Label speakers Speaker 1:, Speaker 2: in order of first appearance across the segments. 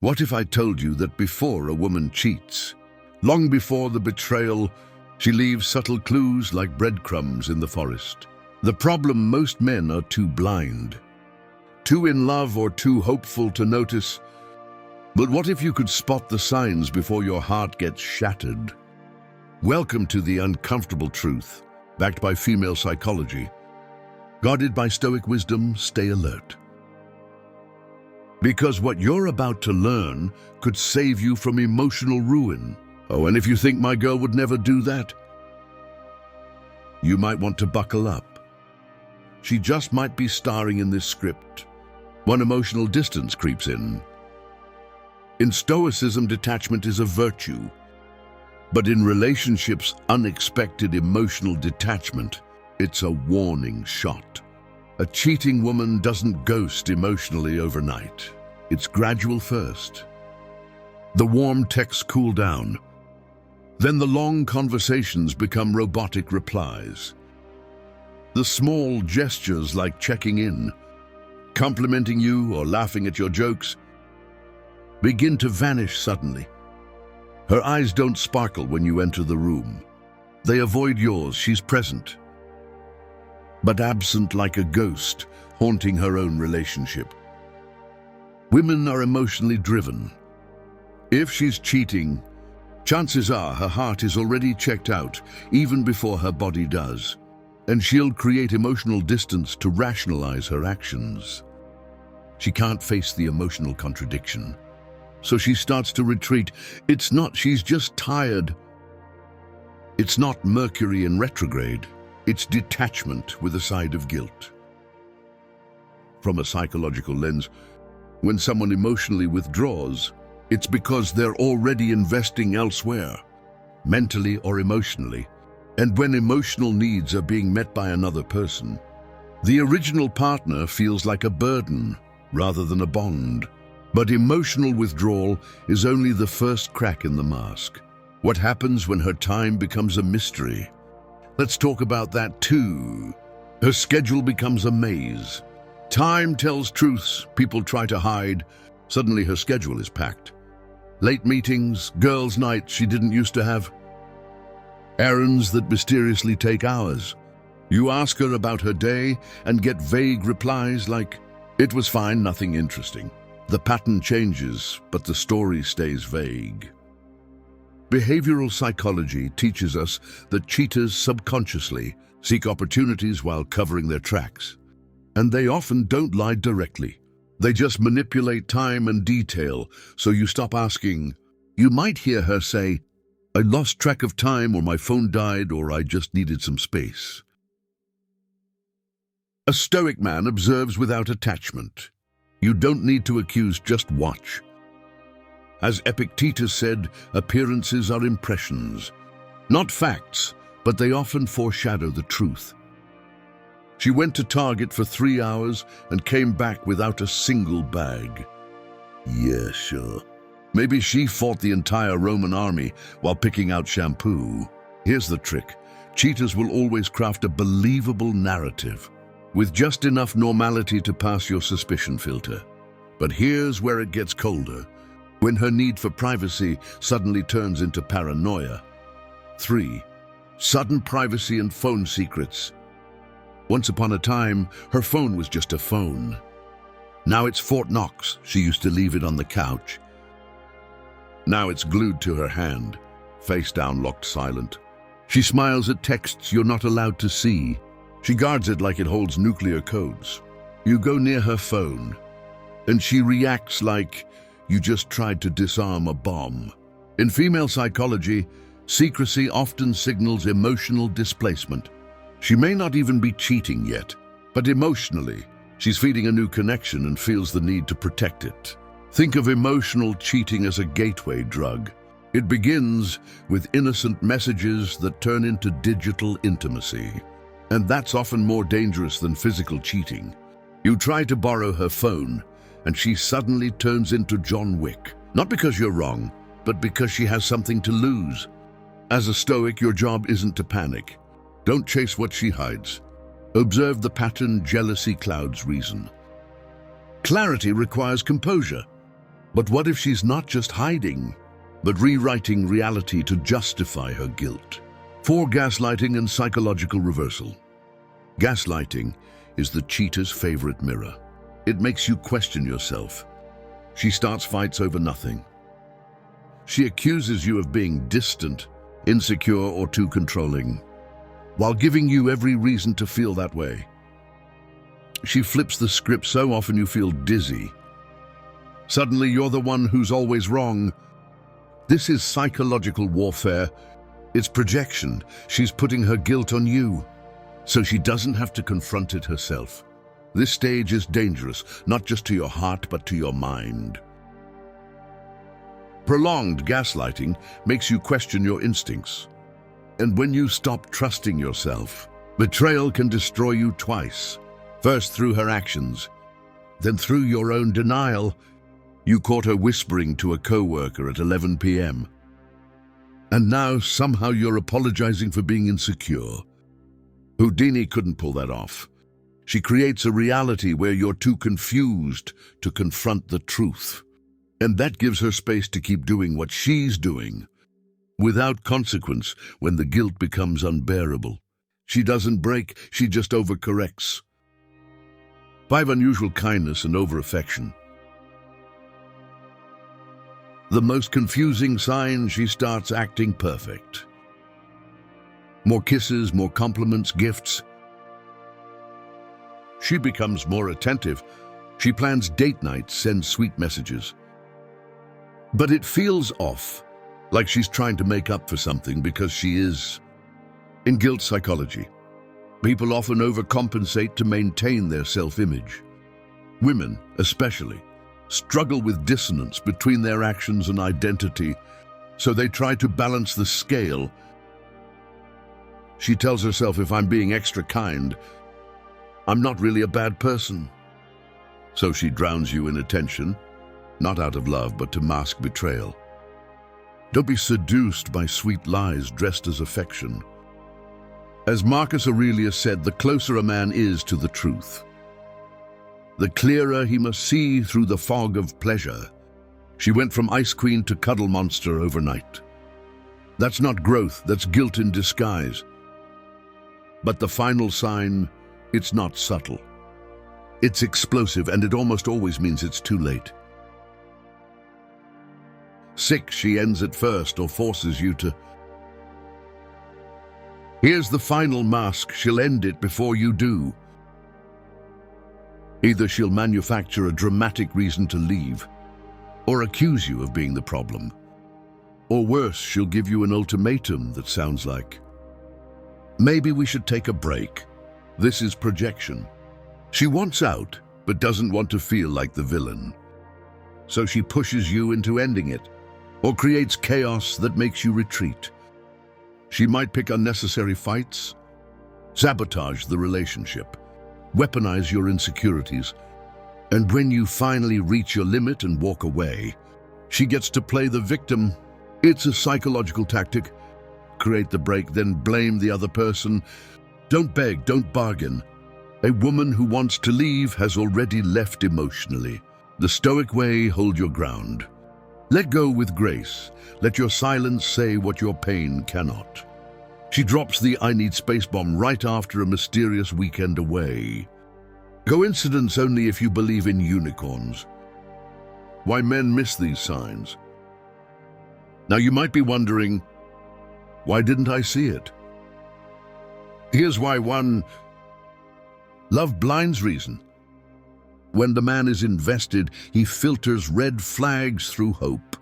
Speaker 1: What if I told you that before a woman cheats, long before the betrayal, she leaves subtle clues like breadcrumbs in the forest? The problem: most men are too blind, too in love or too hopeful to notice. But what if you could spot the signs before your heart gets shattered? Welcome to the uncomfortable truth, backed by female psychology. Guarded by Stoic wisdom, stay alert. Because what you're about to learn could save you from emotional ruin. Oh, and if you think my girl would never do that, you might want to buckle up. She just might be starring in this script. One emotional distance creeps in. In Stoicism, detachment is a virtue. But in relationships, unexpected emotional detachment, it's a warning shot. A cheating woman doesn't ghost emotionally overnight. It's gradual first. The warm texts cool down. Then the long conversations become robotic replies. The small gestures like checking in, complimenting you or laughing at your jokes, begin to vanish suddenly. Her eyes don't sparkle when you enter the room. They avoid yours. She's present, but absent like a ghost, haunting her own relationship. Women are emotionally driven. If she's cheating, chances are her heart is already checked out even before her body does, and she'll create emotional distance to rationalize her actions. She can't face the emotional contradiction, so she starts to retreat. It's not she's just tired. It's not Mercury in retrograde. It's detachment with a side of guilt. From a psychological lens, when someone emotionally withdraws, it's because they're already investing elsewhere, mentally or emotionally. And when emotional needs are being met by another person, the original partner feels like a burden rather than a bond. But emotional withdrawal is only the first crack in the mask. What happens when her time becomes a mystery? Let's talk about that too. Her schedule becomes a maze. Time tells truths people try to hide. Suddenly her schedule is packed. Late meetings, girls' nights she didn't used to have, errands that mysteriously take hours. You ask her about her day and get vague replies like, "It was fine, nothing interesting." The pattern changes, but the story stays vague. Behavioral psychology teaches us that cheaters subconsciously seek opportunities while covering their tracks. And they often don't lie directly. They just manipulate time and detail, so you stop asking. You might hear her say, "I lost track of time," or "My phone died," or "I just needed some space." A Stoic man observes without attachment. You don't need to accuse, just watch. As Epictetus said, appearances are impressions. Not facts, but they often foreshadow the truth. She went to Target for 3 hours and came back without a single bag. Yeah, sure. Maybe she fought the entire Roman army while picking out shampoo. Here's the trick. Cheaters will always craft a believable narrative, with just enough normality to pass your suspicion filter. But here's where it gets colder. When her need for privacy suddenly turns into paranoia. 3. Sudden privacy and phone secrets. Once upon a time, her phone was just a phone. Now it's Fort Knox. She used to leave it on the couch. Now it's glued to her hand, face down, locked silent. She smiles at texts you're not allowed to see. She guards it like it holds nuclear codes. You go near her phone, and she reacts like you just tried to disarm a bomb. In female psychology, secrecy often signals emotional displacement. She may not even be cheating yet, but emotionally, she's feeding a new connection and feels the need to protect it. Think of emotional cheating as a gateway drug. It begins with innocent messages that turn into digital intimacy. And that's often more dangerous than physical cheating. You try to borrow her phone, and she suddenly turns into John Wick. Not because you're wrong, but because she has something to lose. As a Stoic, your job isn't to panic. Don't chase what she hides. Observe the pattern. Jealousy clouds reason. Clarity requires composure. But what if she's not just hiding, but rewriting reality to justify her guilt? 4. Gaslighting and psychological reversal. Gaslighting is the cheater's favorite mirror. It makes you question yourself. She starts fights over nothing. She accuses you of being distant, insecure, or too controlling, while giving you every reason to feel that way. She flips the script so often you feel dizzy. Suddenly you're the one who's always wrong. This is psychological warfare. It's projection. She's putting her guilt on you, so she doesn't have to confront it herself. This stage is dangerous, not just to your heart, but to your mind. Prolonged gaslighting makes you question your instincts. And when you stop trusting yourself, betrayal can destroy you twice. First through her actions, then through your own denial. You caught her whispering to a coworker at 11 p.m. And now somehow you're apologizing for being insecure. Houdini couldn't pull that off. She creates a reality where you're too confused to confront the truth. And that gives her space to keep doing what she's doing, without consequence when the guilt becomes unbearable. She doesn't break, she just overcorrects. 5. Unusual kindness and over-affection. The most confusing sign: she starts acting perfect. More kisses, more compliments, gifts. She becomes more attentive. She plans date nights, sends sweet messages. But it feels off, like she's trying to make up for something because she is. In guilt psychology, people often overcompensate to maintain their self-image. Women, especially, struggle with dissonance between their actions and identity, so they try to balance the scale. She tells herself, if I'm being extra kind, I'm not really a bad person. So she drowns you in attention, not out of love, but to mask betrayal. Don't be seduced by sweet lies dressed as affection. As Marcus Aurelius said, the closer a man is to the truth, the clearer he must see through the fog of pleasure. She went from ice queen to cuddle monster overnight. That's not growth, that's guilt in disguise. But the final sign, it's not subtle. It's explosive, and it almost always means it's too late. 6. She ends it first or forces you to. Here's the final mask: she'll end it before you do. Either she'll manufacture a dramatic reason to leave, or accuse you of being the problem. Or worse, she'll give you an ultimatum that sounds like, maybe we should take a break. This is projection. She wants out, but doesn't want to feel like the villain. So she pushes you into ending it, or creates chaos that makes you retreat. She might pick unnecessary fights, sabotage the relationship, weaponize your insecurities, and when you finally reach your limit and walk away, she gets to play the victim. It's a psychological tactic. Create the break, then blame the other person. Don't beg, don't bargain. A woman who wants to leave has already left emotionally. The Stoic way: hold your ground. Let go with grace. Let your silence say what your pain cannot. She drops the "I need space" bomb right after a mysterious weekend away. Coincidence only if you believe in unicorns. Why men miss these signs. Now you might be wondering, why didn't I see it? Here's why. 1. Love blinds reason. When the man is invested, he filters red flags through hope.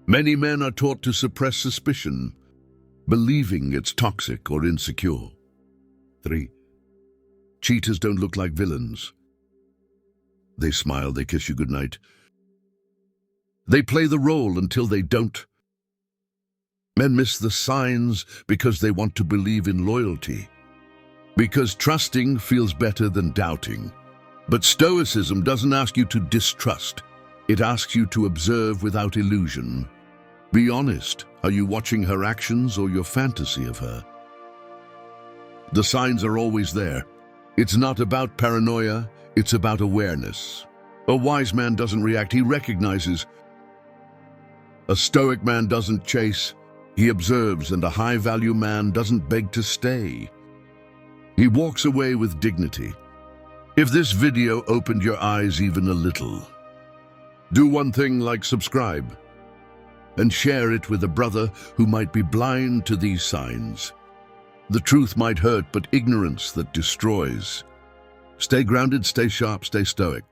Speaker 1: Many men are taught to suppress suspicion, believing it's toxic or insecure. 3. Cheaters don't look like villains. They smile, they kiss you goodnight. They play the role until they don't. Men miss the signs because they want to believe in loyalty, because trusting feels better than doubting. But Stoicism doesn't ask you to distrust. It asks you to observe without illusion. Be honest. Are you watching her actions or your fantasy of her? The signs are always there. It's not about paranoia, it's about awareness. A wise man doesn't react, he recognizes. A stoic man doesn't chase, he observes, and a high-value man doesn't beg to stay. He walks away with dignity. If this video opened your eyes even a little, do one thing like subscribe and share it with a brother who might be blind to these signs. The truth might hurt, but ignorance that destroys. Stay grounded, stay sharp, stay stoic.